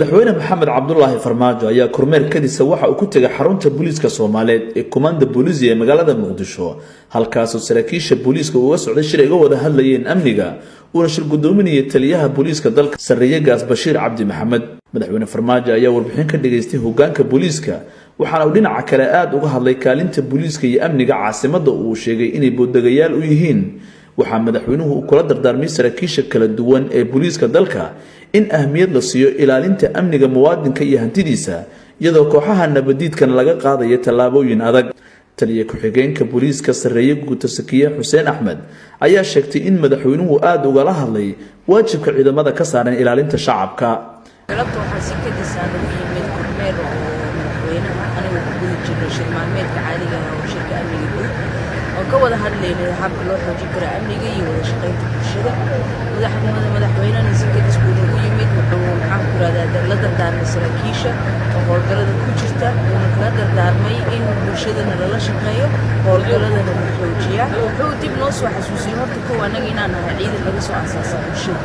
madaxweyne maxamed cabdullaahi farmaajo ayaa kormeer kadisa waxa uu ku tagay xarunta booliiska Soomaaliyeed ee Command Police ee magaalada Muqdisho halkaas oo saraakiisha booliiska uga socday shir ay uga wada hadlayeen amniga oo shir gudoominaya taliyaha booliiska dalka Sarreeyagaas Bashiir Cabdi Maxamed. madaxweyne farmaajo ayaa warbixin ka dhageystay hoggaanka booliiska waxaana uu dhinaca kale aad uga hadlay kaalinta booliiska iyo amniga caasimadda uu sheegay inay boodagayaal u yihiin. waxaa madaxweynuhu uu kula dardaarmay saraakiisha kala duwan ee booliiska dalka in ahmiyad la siiyo ilaalinta amniga muwaadinka iyo hantidiisa iyadoo kooxaha nabadiidkan laga qaadayo tallaabooyin adag. taliye ku-xigeenka booliiska Sarreeye Guuta Sakiye Xuseen Axmed ayaa sheegtay in madaxweynuhu aad uga la hadlay waajibka ciidamada ka saaran ilaalinta shacabka. كوضع هذا حاب لو حوجي كرا أمنية ولا شقيت بالشدة مدحوينا نسكت سكوت ويميت وحام كرا لا دردار مسراكيشة وهالقرد كوجستا ونقدر دار ماي إن بالشدة نلا شقيه وهالقرد المحوجية وحوتي بنص وحسوسي هرت كوا أنا جينا أنا عيد اللي بسوا أساسا بالشدة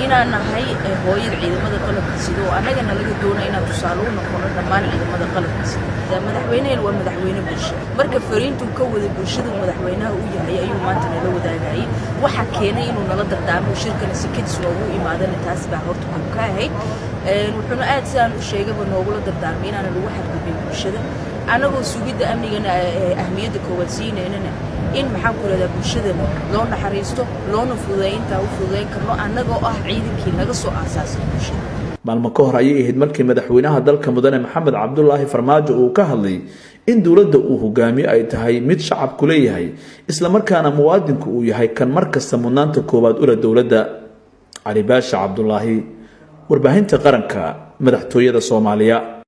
أنا هاي هوي العيد ماذا قلب تسيدو أنا جنا لقي دونا إنا تصالون نقولنا دمان العيد ماذا قلب تسيدو ده مدحوينا والمدحوينا بالشدة مركب فرين تكود بالشدة مدحوينها وياهي أيوة ما أنت نلو داعي وحكينا إنه نقدر دعم وشركة نسكت سووا إمادة نتاسبع هرتكم كاهي وحنا قاعد سأل الشيء قبل نقول نقدر دعمين أنا الواحد بالشدة أنا وسويد أمني أنا أهمية كوالسين إن محاكل هذا بالشدة لون حريصته لون فضاين تاو فضاين كله أنا جو عيدك نقص أساس بالشدة. maalmo ka hor ayay ahayd markii madaxweynaha dalka mudane maxamed cabdullaahi farmaajo uu ka hadlay in dawladda uu hogaamiyo ay tahay mid shacabku leeyahay isla markaana muwaadinku uu yahay kan markasta mudnaanta koowaad u leh dawladda. Cali Baasha Cabdullaahi warbaahinta qaranka madaxtooyada Soomaaliya.